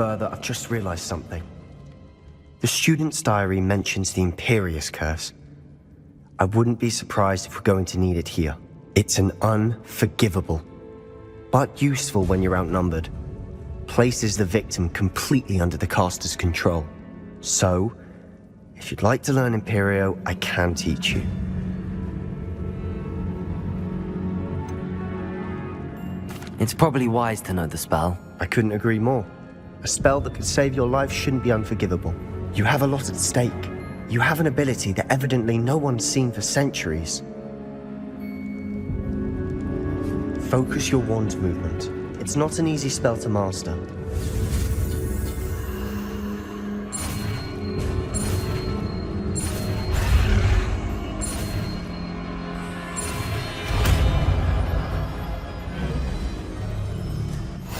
further, I've just realized something. The student's diary mentions the Imperious Curse. I wouldn't be surprised if we're going to need it here. It's an unforgivable, but useful when you're outnumbered. Places the victim completely under the caster's control. So, if you'd like to learn Imperio, I can teach you. It's probably wise to know the spell. I couldn't agree more. A spell that could save your life shouldn't be unforgivable. You have a lot at stake. You have an ability that evidently no one's seen for centuries. Focus your wand's movement. It's not an easy spell to master.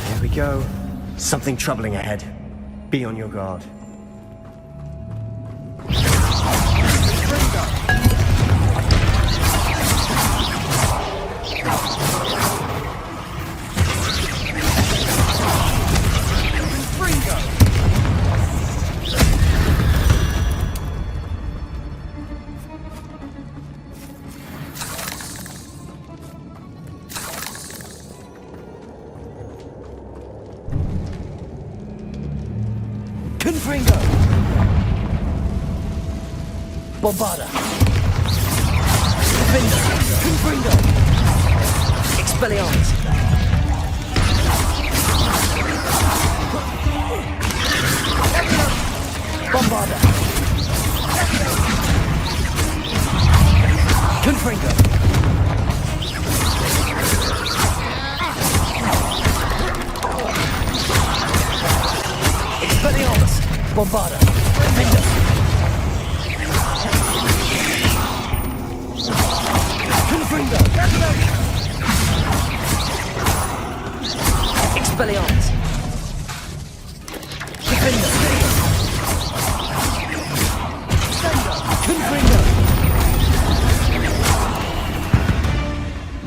Here we go. Something troubling ahead. Be on your guard. Bombarda! Defender! Confringo! Expelliarmus! Bombarda! Confringo! Expelliarmus! Bombarda! Defender! Expelliarmus! Defender! Confringo!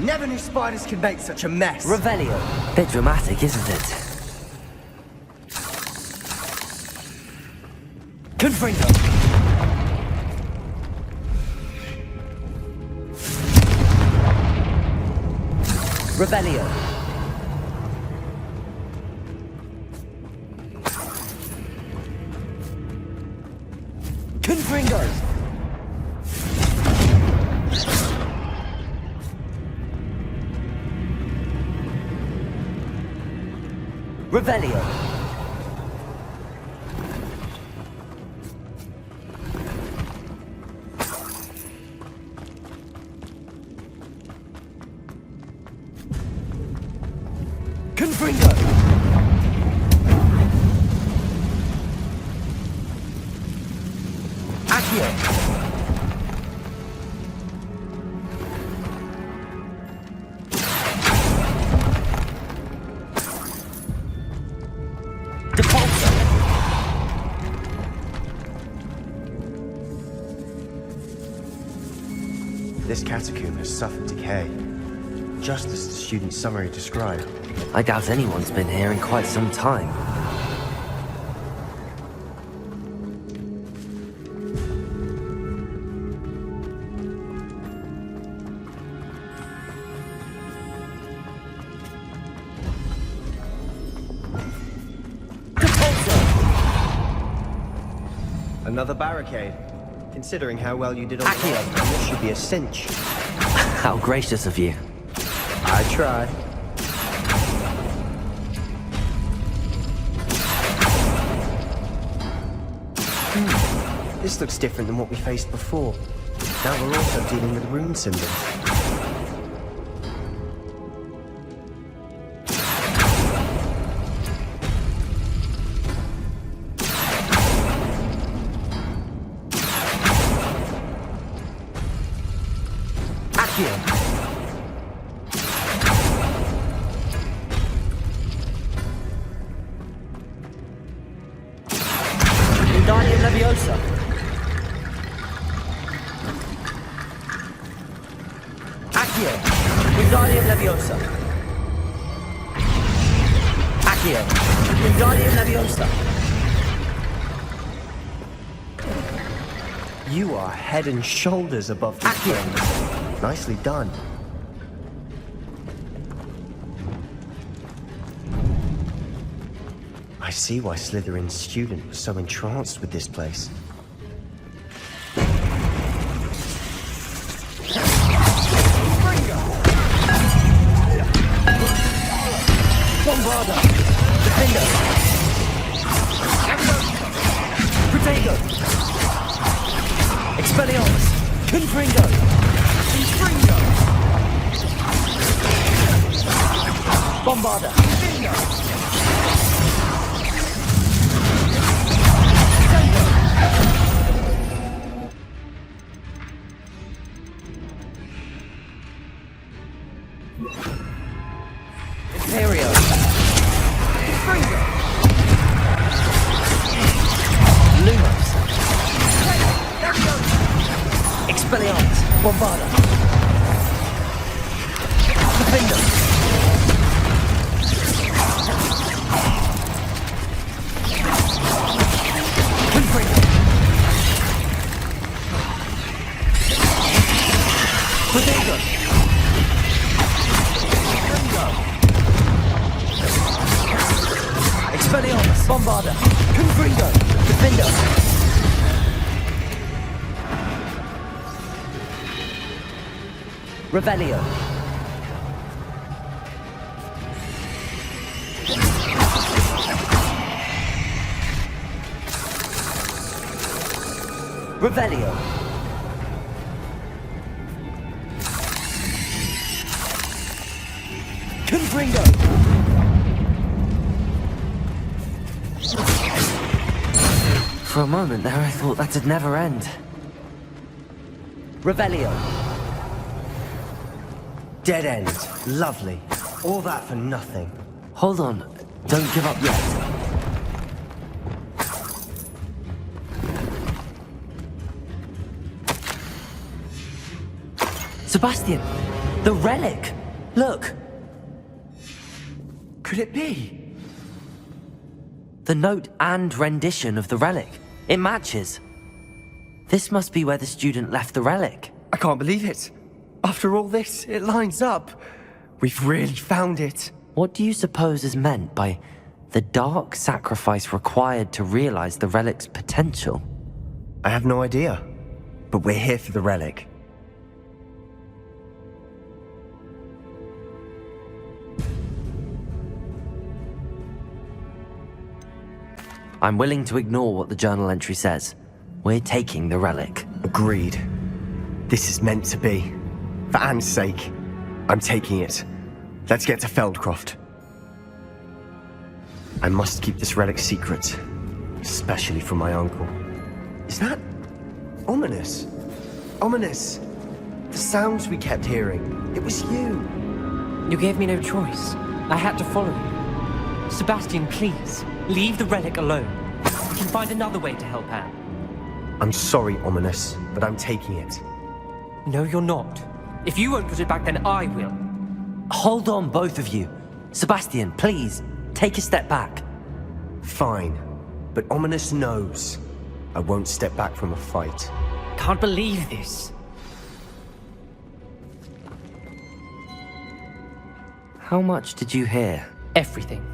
Never knew spiders could make such a mess. Revelio. Bit dramatic, isn't it? Confringo! Revelio. Confringo. Revelio. Confringo! Accio! Depulso! This catacomb has suffered decay, just as the student's summary described. I doubt anyone's been here in quite some time. Another barricade. Considering how well you did on the last one, this should be a cinch. How gracious of you. I try. This looks different than what we faced before. Now we're also dealing with rune symbols. Accio! Wingardium Leviosa! Accio! Wingardium Leviosa! Accio! Wingardium Leviosa. You are head and shoulders above the Accio. Nicely done. I see why Slytherin's student was so entranced with this place. Bombarda. Defender. Protego. Expelliarmus. Confringo. Confringo. Bombarda. Imperio. Confringo. Lumos. Expelliarmus. Bombarda. Defender. Confringo. Protego. Expelliarmus. Bombarda. Confringo. Defender. Revelio. Revelio. Confringo. For a moment there, I thought that'd never end. Revelio. Dead end. Lovely. All that for nothing. Hold on. Don't give up yet. Sebastian! The relic! Look! Could it be? The note and rendition of the relic. It matches. This must be where the student left the relic. I can't believe it. After all this, it lines up. We've really found it. What do you suppose is meant by the dark sacrifice required to realize the relic's potential? I have no idea. But we're here for the relic. I'm willing to ignore what the journal entry says. We're taking the relic. Agreed. This is meant to be. For Anne's sake, I'm taking it. Let's get to Feldcroft. I must keep this relic secret, especially from my uncle. Is that ominous? Ominous. The sounds we kept hearing. It was you. You gave me no choice. I had to follow you. Sebastian, please, leave the relic alone. We can find another way to help Anne. I'm sorry, Ominous, but I'm taking it. No, you're not. If you won't put it back, then I will. Hold on, both of you. Sebastian, please, take a step back. Fine, but Ominous knows I won't step back from a fight. Can't believe this. How much did you hear? Everything.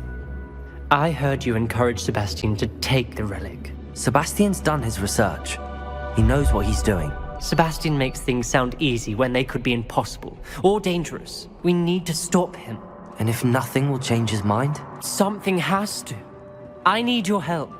I heard you encourage Sebastian to take the relic. Sebastian's done his research. He knows what he's doing. Sebastian makes things sound easy when they could be impossible or dangerous. We need to stop him. And if nothing will change his mind? Something has to. I need your help.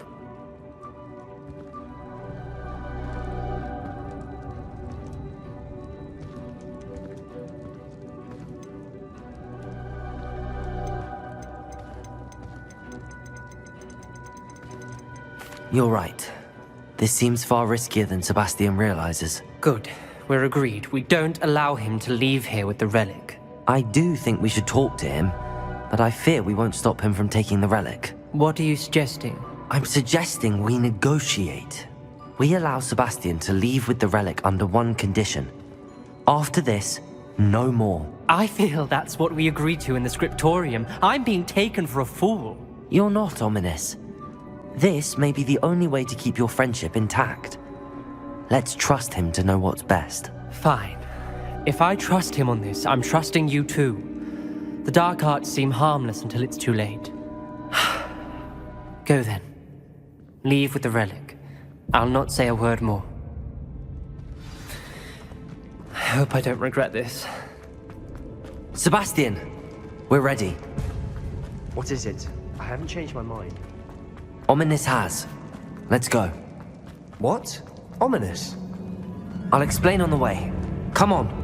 You're right. This seems far riskier than Sebastian realizes. Good. We're agreed. We don't allow him to leave here with the relic. I do think we should talk to him, but I fear we won't stop him from taking the relic. What are you suggesting? I'm suggesting we negotiate. We allow Sebastian to leave with the relic under one condition. After this, no more. I feel that's what we agreed to in the scriptorium. I'm being taken for a fool. You're not ominous. This may be the only way to keep your friendship intact. Let's trust him to know what's best. Fine. If I trust him on this, I'm trusting you too. The dark arts seem harmless until it's too late. Go then. Leave with the relic. I'll not say a word more. I hope I don't regret this. Sebastian, we're ready. What is it? I haven't changed my mind. Ominous has. Let's go. What? Ominous? I'll explain on the way. Come on.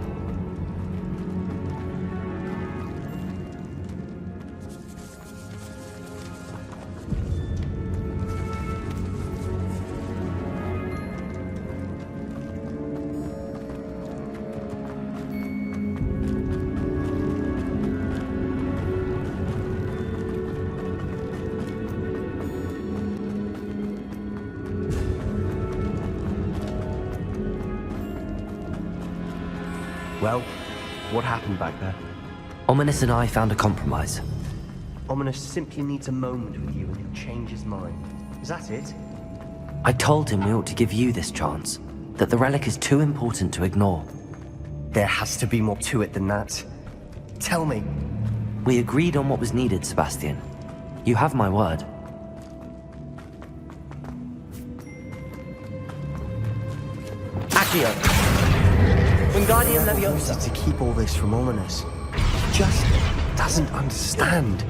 Well, what happened back there? Ominous and I found a compromise. Ominous simply needs a moment with you and he'll change his mind. Is that it? I told him we ought to give you this chance, that the relic is too important to ignore. There has to be more to it than that. Tell me. We agreed on what was needed, Sebastian. You have my word. Accio! Wingardium I Leviosa! wanted to keep all this from Ominous. He just doesn't understand.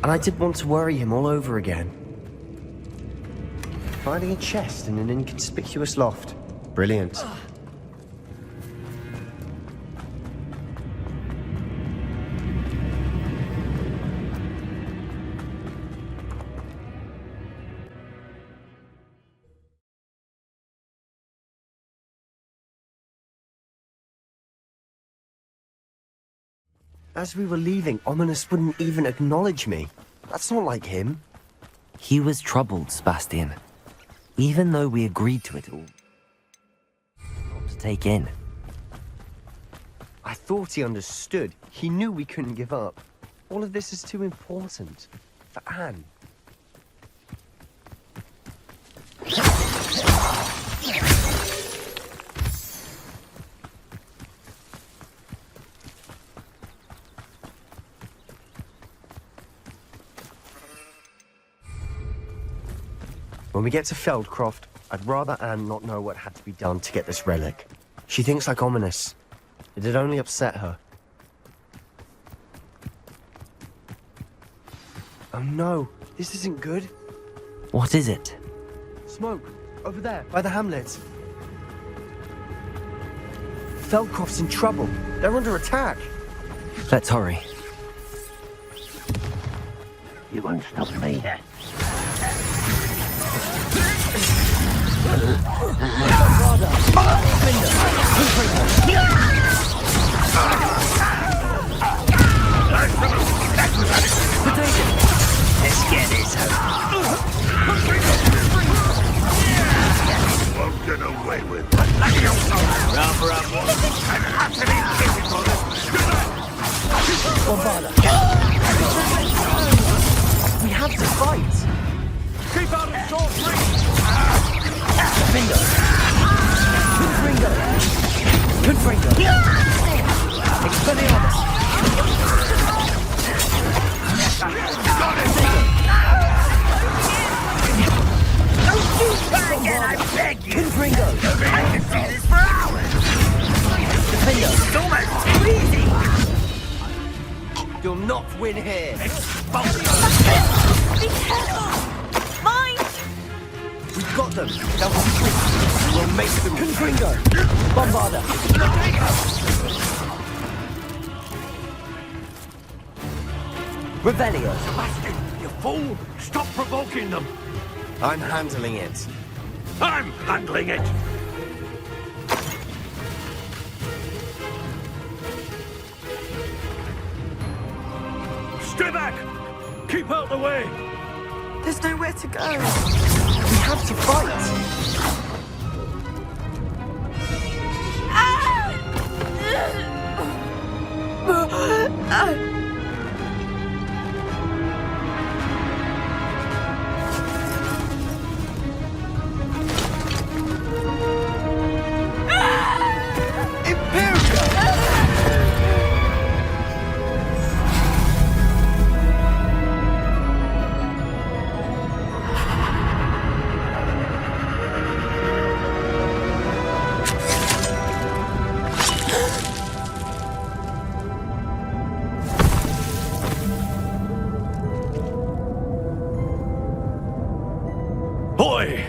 And I didn't want to worry him all over again. Finding a chest in an inconspicuous loft. Brilliant. As we were leaving, Ominous wouldn't even acknowledge me. That's not like him. He was troubled, Sebastian. Even though we agreed to it all. Not to take in. I thought he understood. He knew we couldn't give up. All of this is too important. For Anne. When we get to Feldcroft, I'd rather Anne not know what had to be done to get this relic. She thinks like Ominous. It'd only upset her. Oh no, this isn't good. What is it? Smoke, over there, by the hamlet. Feldcroft's in trouble. They're under attack. Let's hurry. You won't stop me. Let's get this won't get away with it. We have to fight. Keep out of short range! Bingo. Confringo. Confringo. Expelliarmus. Don't you try again, I beg you! Confringo. I can do this for hours! Bingo. It's almost too easy! You'll not win here. Be careful! Mine! We've got them. They'll retreat. We'll make them. Confringo. Bombarda. Revelio. Sebastian, you fool! Stop provoking them! I'm handling it. I'm handling it! Stay back! Keep out the way! There's nowhere to go. We have to fight. Boy!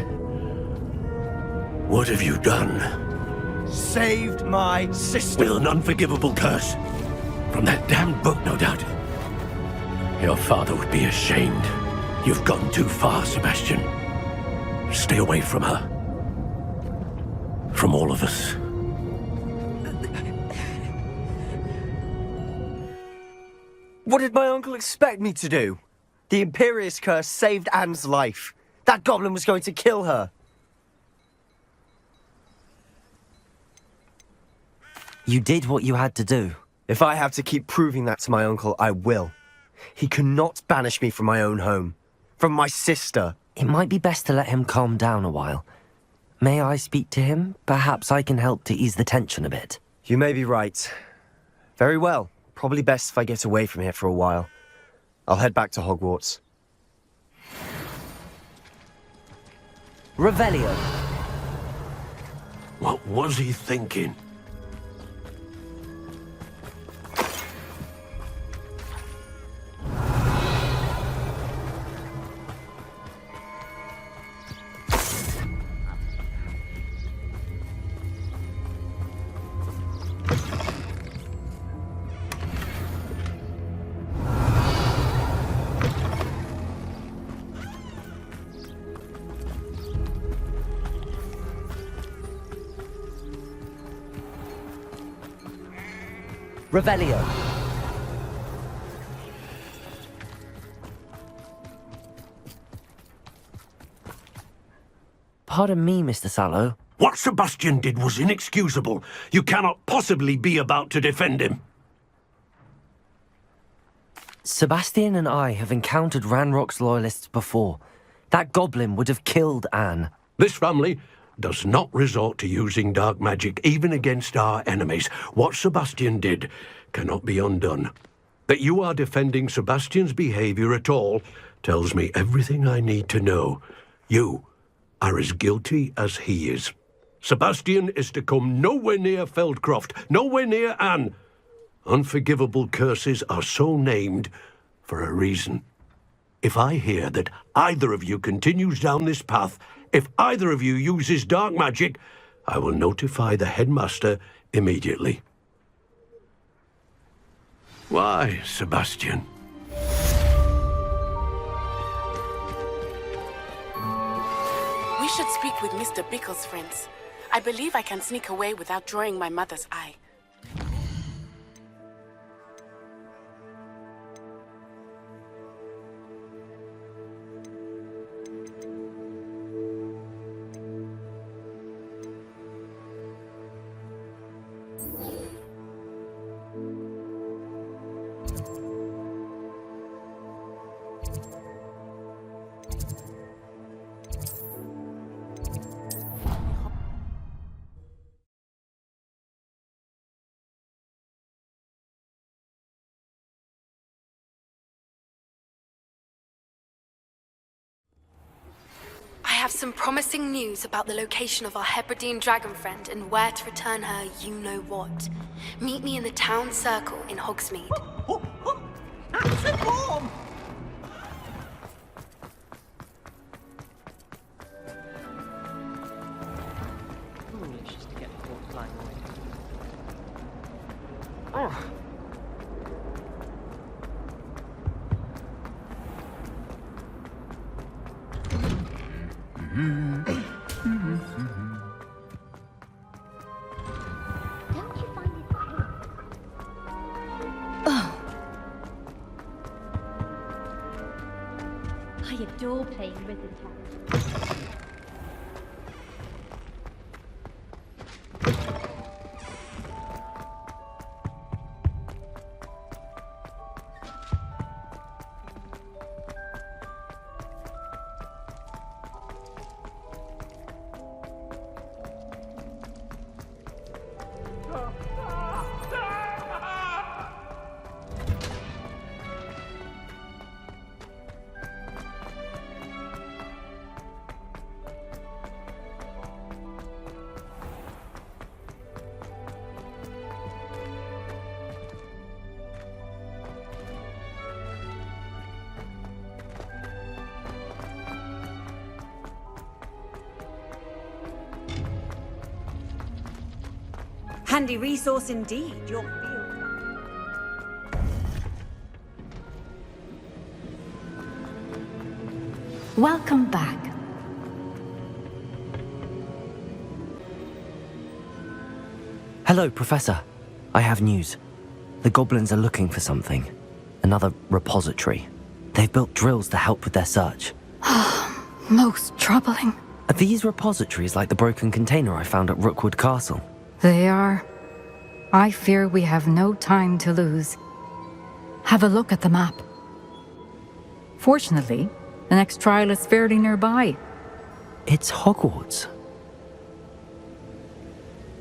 What have you done? Saved my sister. With an unforgivable curse. From that damned book, no doubt. Your father would be ashamed. You've gone too far, Sebastian. Stay away from her. From all of us. What did my uncle expect me to do? The Imperious curse saved Anne's life. That goblin was going to kill her. You did what you had to do. If I have to keep proving that to my uncle, I will. He cannot banish me from my own home. From my sister. It might be best to let him calm down a while. May I speak to him? Perhaps I can help to ease the tension a bit. You may be right. Very well. Probably best if I get away from here for a while. I'll head back to Hogwarts. Revelio. What was he thinking? Revelio. Pardon me, Mr. Sallow. What Sebastian did was inexcusable. You cannot possibly be about to defend him. Sebastian and I have encountered Ranrock's loyalists before. That goblin would have killed Anne. This family does not resort to using dark magic, even against our enemies. What Sebastian did cannot be undone. That you are defending Sebastian's behavior at all tells me everything I need to know. You are as guilty as he is. Sebastian is to come nowhere near Feldcroft, nowhere near Anne. Unforgivable curses are so named for a reason. If I hear that either of you continues down this path, if either of you uses dark magic, I will notify the headmaster immediately. Why, Sebastian? We should speak with Mr. Bickle's friends. I believe I can sneak away without drawing my mother's eye. I have some promising news about the location of our Hebridean dragon friend and where to return her you-know-what. Meet me in the town circle in Hogsmeade. Acid bomb! Foolish just to get caught flying away. Oh. Don't you find it cool? I adore playing rhythm taps. Handy resource indeed, your field. Welcome back. Hello, Professor. I have news. The goblins are looking for something. Another repository. They've built drills to help with their search. Most troubling. Are these repositories like the broken container I found at Rookwood Castle? They are. I fear we have no time to lose. Have a look at the map. Fortunately, the next trial is fairly nearby. It's Hogwarts.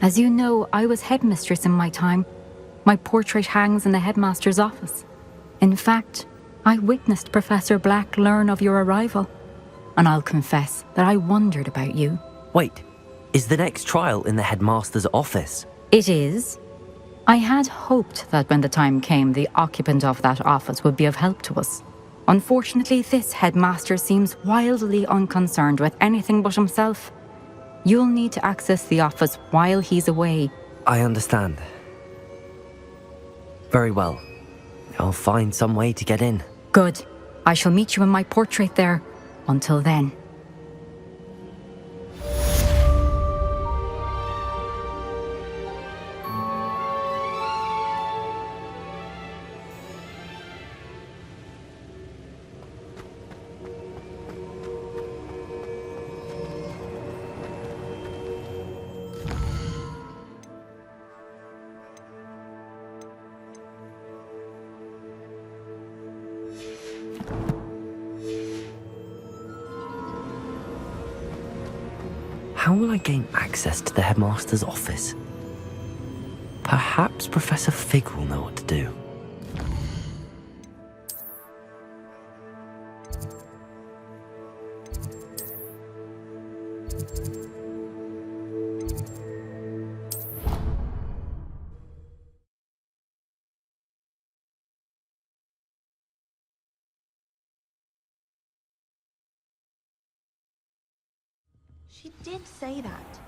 As you know, I was headmistress in my time. My portrait hangs in the headmaster's office. In fact, I witnessed Professor Black learn of your arrival. And I'll confess that I wondered about you. Wait, is the next trial in the headmaster's office? It is. I had hoped that when the time came, the occupant of that office would be of help to us. Unfortunately, this headmaster seems wildly unconcerned with anything but himself. You'll need to access the office while he's away. I understand. Very well. I'll find some way to get in. Good. I shall meet you in my portrait there. Until then. How will I gain access to the headmaster's office? Perhaps Professor Fig will know what to do. She did say that.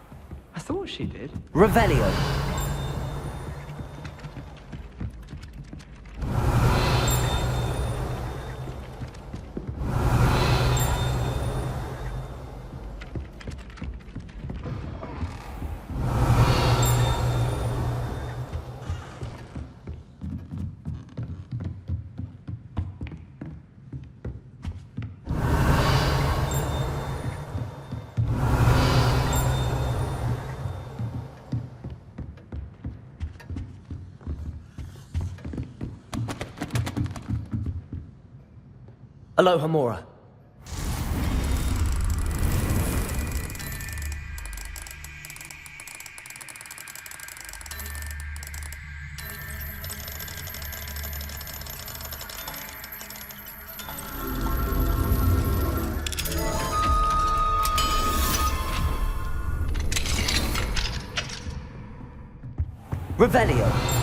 I thought she did. Revelio. Aloha, Mora. Revelio.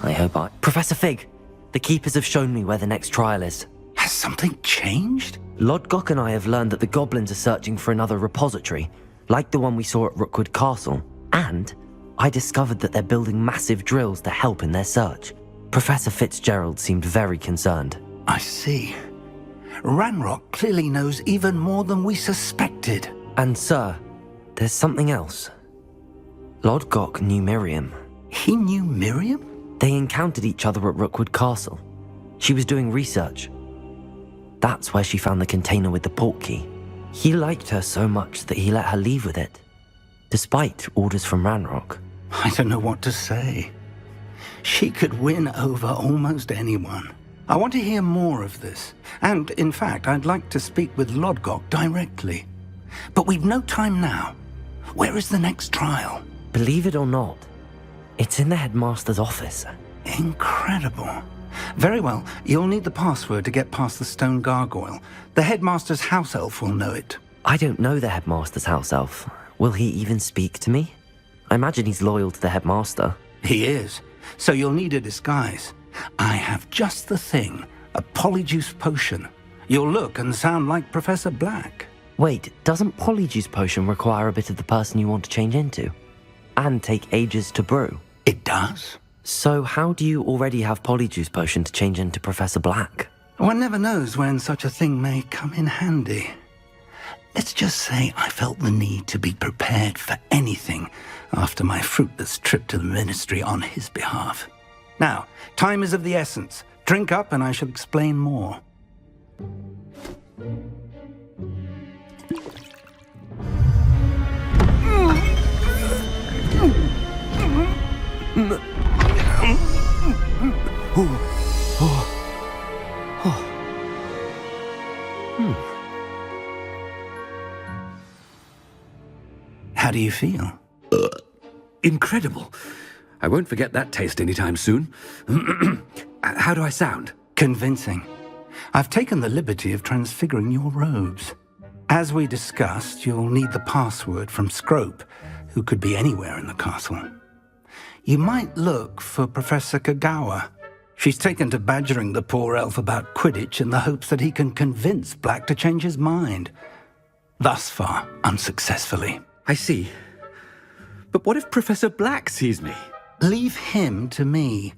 I hope I... Professor Fig, the Keepers have shown me where the next trial is. Has something changed? Lodgok and I have learned that the goblins are searching for another repository, like the one we saw at Rookwood Castle. And I discovered that they're building massive drills to help in their search. Professor Fitzgerald seemed very concerned. I see. Ranrock clearly knows even more than we suspected. And sir, there's something else. Lodgok knew Miriam. He knew Miriam? They encountered each other at Rookwood Castle. She was doing research. That's where she found the container with the port key. He liked her so much that he let her leave with it, despite orders from Ranrock. I don't know what to say. She could win over almost anyone. I want to hear more of this. And, in fact, I'd like to speak with Lodgok directly. But we've no time now. Where is the next trial? Believe it or not, it's in the headmaster's office. Incredible. Very well, you'll need the password to get past the stone gargoyle. The headmaster's house elf will know it. I don't know the headmaster's house elf. Will he even speak to me? I imagine he's loyal to the headmaster. He is. So you'll need a disguise. I have just the thing. A polyjuice potion. You'll look and sound like Professor Black. Wait, doesn't polyjuice potion require a bit of the person you want to change into? And take ages to brew? It does. So how do you already have polyjuice potion to change into Professor Black? One never knows when such a thing may come in handy. Let's just say I felt the need to be prepared for anything after my fruitless trip to the Ministry on his behalf. Now, time is of the essence. Drink up and I shall explain more. How do you feel? Incredible. I won't forget that taste anytime soon. How do I sound? Convincing. I've taken the liberty of transfiguring your robes. As we discussed, you'll need the password from Scrope, who could be anywhere in the castle. You might look for Professor Kagawa. She's taken to badgering the poor elf about Quidditch in the hopes that he can convince Black to change his mind. Thus far, unsuccessfully. I see. But what if Professor Black sees me? Leave him to me.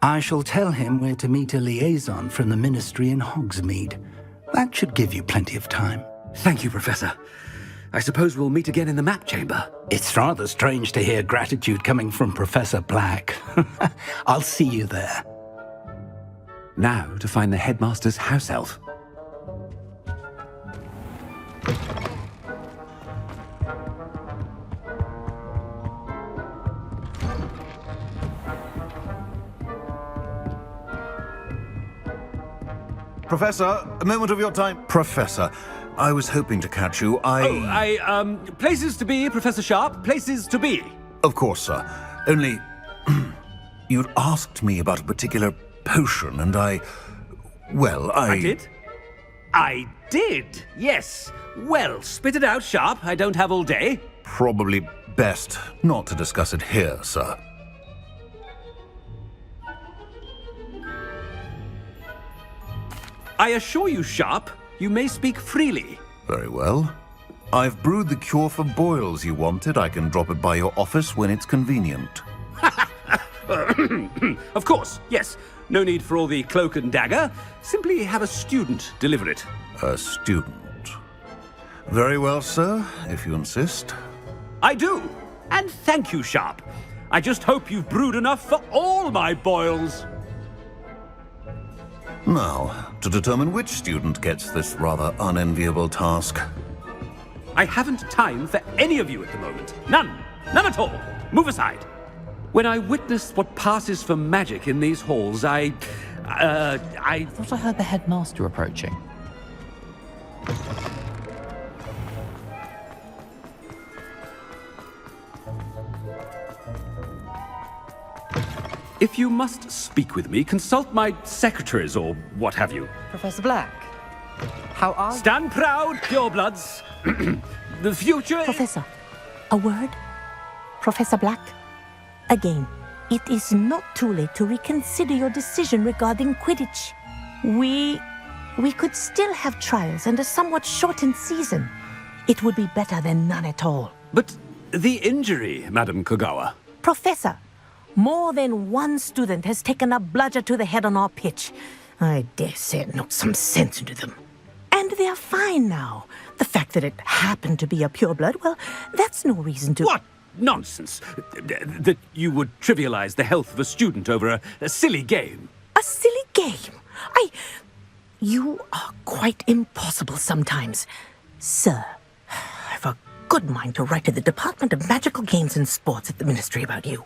I shall tell him where to meet a liaison from the Ministry in Hogsmeade. That should give you plenty of time. Thank you, Professor. I suppose we'll meet again in the map chamber. It's rather strange to hear gratitude coming from Professor Black. I'll see you there. Now to find the headmaster's house elf. Professor, a moment of your time. Professor, I was hoping to catch you. Places to be, Professor Sharp. Places to be. Of course, sir. Only, you'd asked me about a particular potion, and I did? I did, yes. Well, spit it out, Sharp. I don't have all day. Probably best not to discuss it here, sir. I assure you, Sharp, you may speak freely. Very well. I've brewed the cure for boils you wanted. I can drop it by your office when it's convenient. Of course, yes. No need for all the cloak and dagger. Simply have a student deliver it. A student. Very well, sir, if you insist. I do. And thank you, Sharp. I just hope you've brewed enough for all my boils. Now, to determine which student gets this rather unenviable task. I haven't time for any of you at the moment. None. None at all. Move aside. When I witness what passes for magic in these halls, I thought I heard the headmaster approaching. If you must speak with me, consult my secretaries or what have you. Professor Black, how are you? Stand proud, purebloods. The future... Professor, a word? Professor Black? Again, it is not too late to reconsider your decision regarding Quidditch. We could still have trials and a somewhat shortened season. It would be better than none at all. But the injury, Madam Kagawa. Professor, more than one student has taken a bludger to the head on our pitch. I dare say it knocked some sense into them. And they're fine now. The fact that it happened to be a pureblood, well, that's no reason to... What nonsense! That you would trivialize the health of a student over a silly game. A silly game? You are quite impossible sometimes. Sir, I've a good mind to write to the Department of Magical Games and Sports at the Ministry about you.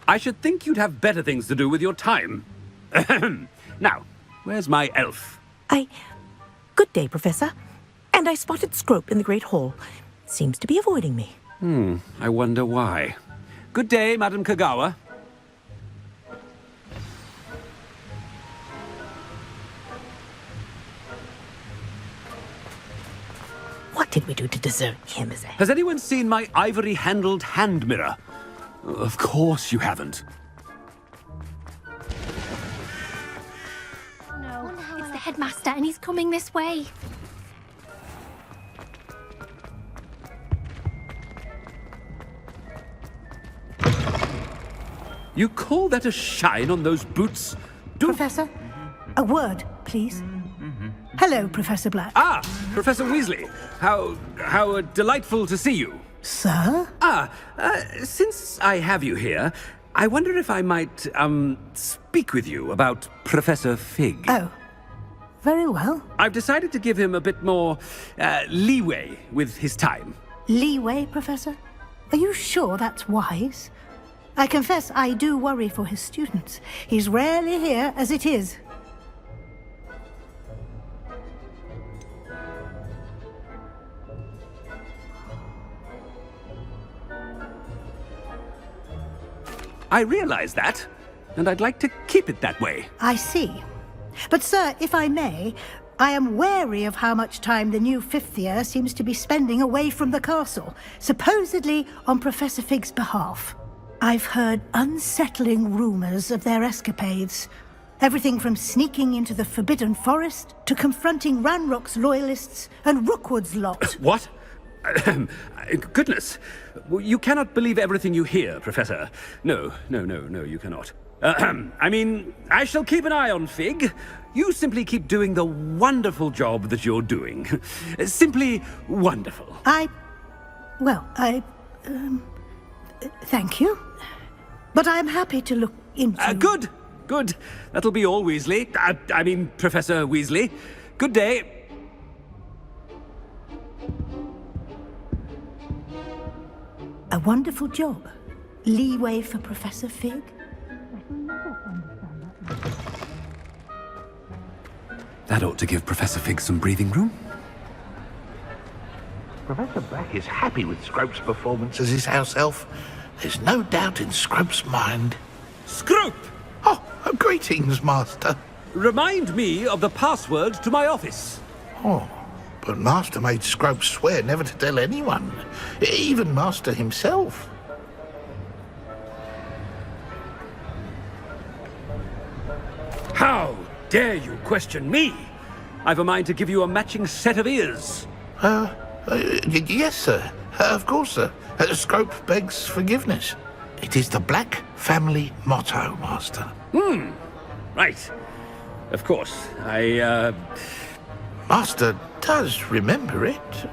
I should think you'd have better things to do with your time. Now, where's my elf? Good day, Professor. And I spotted Scrope in the Great Hall. Seems to be avoiding me. I wonder why. Good day, Madam Kagawa. What did we do to deserve him as a... Has anyone seen my ivory-handled hand mirror? Of course you haven't. No, it's the headmaster and he's coming this way. You call that a shine on those boots? Professor, a word, please. Hello, Professor Black. Ah, Professor Weasley. How delightful to see you. Sir? Since I have you here, I wonder if I might, speak with you about Professor Fig. Oh, very well. I've decided to give him a bit more, leeway with his time. Leeway, Professor? Are you sure that's wise? I confess I do worry for his students. He's rarely here as it is. I realize that, and I'd like to keep it that way. I see. But, sir, if I may, I am wary of how much time the new fifth year seems to be spending away from the castle, supposedly on Professor Fig's behalf. I've heard unsettling rumors of their escapades. Everything from sneaking into the Forbidden Forest to confronting Ranrock's loyalists and Rookwood's lot. What? Goodness. You cannot believe everything you hear, Professor. No, you cannot. I mean, I shall keep an eye on Fig. You simply keep doing the wonderful job that you're doing. Simply wonderful. Thank you. But I'm happy to look into... Good. That'll be all, Weasley. I mean, Professor Weasley. Good day. A wonderful job. Leeway for Professor Fig. That ought to give Professor Fig some breathing room. Professor Black is happy with Scrope's performance as his house elf. There's no doubt in Scrope's mind. Scrope! Oh, greetings, Master. Remind me of the password to my office. Oh, but Master made Scrope swear never to tell anyone, even Master himself. How dare you question me? I've a mind to give you a matching set of ears. Yes, sir. Of course, sir. Scrope begs forgiveness. It is the Black family motto, Master. Right. Of course. Master does remember it.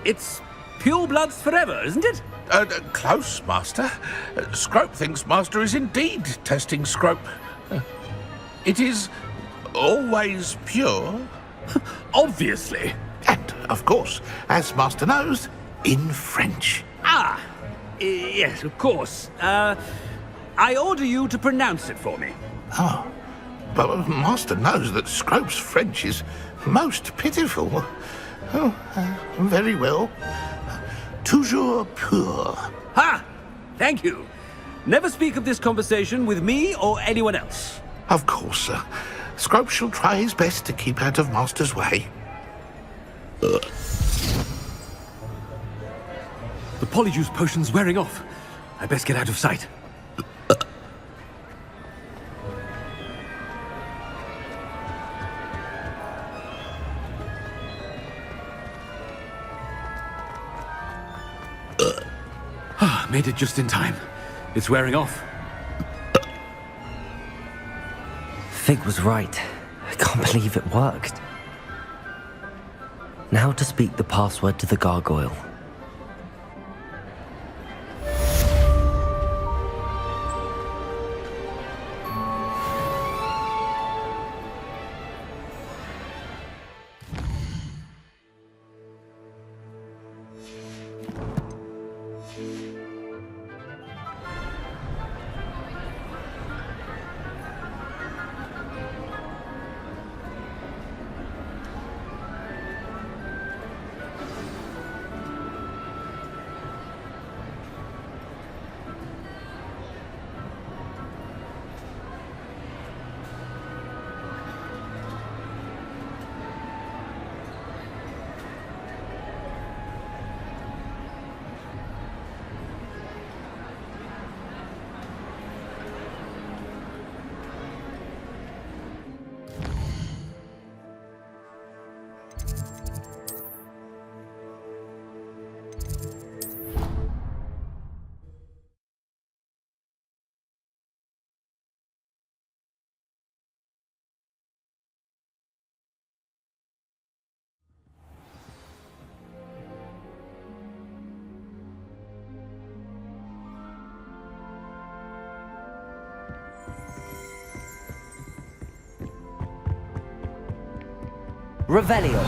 It's purebloods forever, isn't it? Close, Master. Scrope thinks Master is indeed testing Scrope. It is always pure. Obviously. And, of course, as Master knows, in French. Yes, of course. I order you to pronounce it for me. Oh, But Master knows that Scrope's French is most pitiful. Oh, very well. Toujours pur. Ha! Thank you. Never speak of this conversation with me or anyone else. Of course, sir. Scrope shall try his best to keep out of Master's way. The polyjuice potion's wearing off. I best get out of sight. Made it just in time. It's wearing off. Fig was right. I can't believe it worked. Now to speak the password to the gargoyle. Revelio.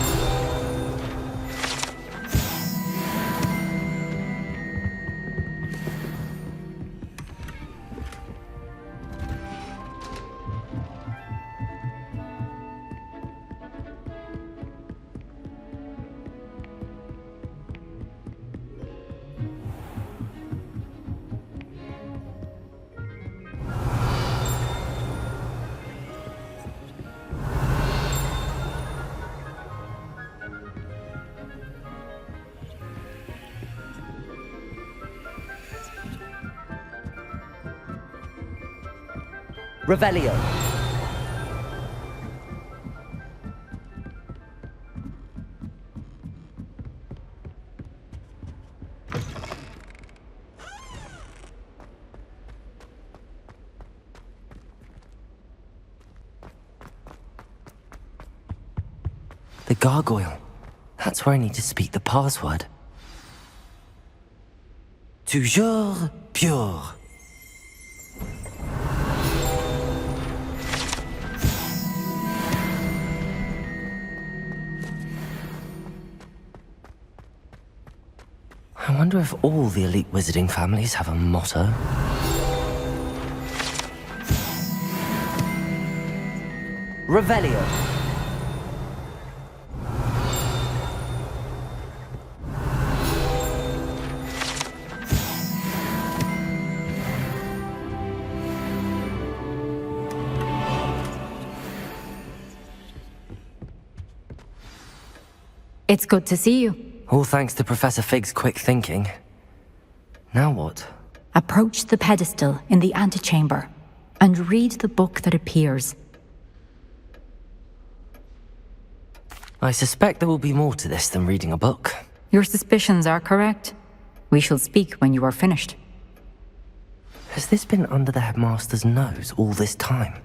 Revelio. The gargoyle. That's where I need to speak the password. Toujours pure. I wonder if all the elite wizarding families have a motto. Revelio. It's good to see you. All thanks to Professor Fig's quick thinking. Now what? Approach the pedestal in the antechamber and read the book that appears. I suspect there will be more to this than reading a book. Your suspicions are correct. We shall speak when you are finished. Has this been under the headmaster's nose all this time?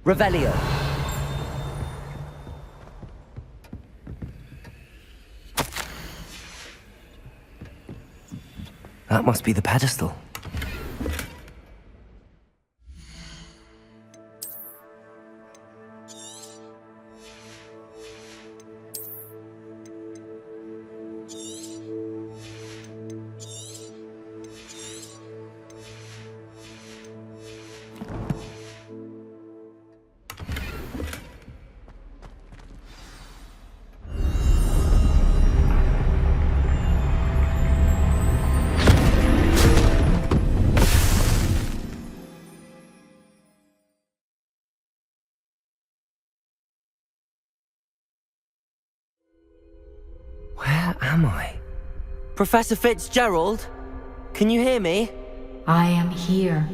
Revelio. That must be the pedestal. Where am I? Professor Fitzgerald? Can you hear me? I am here.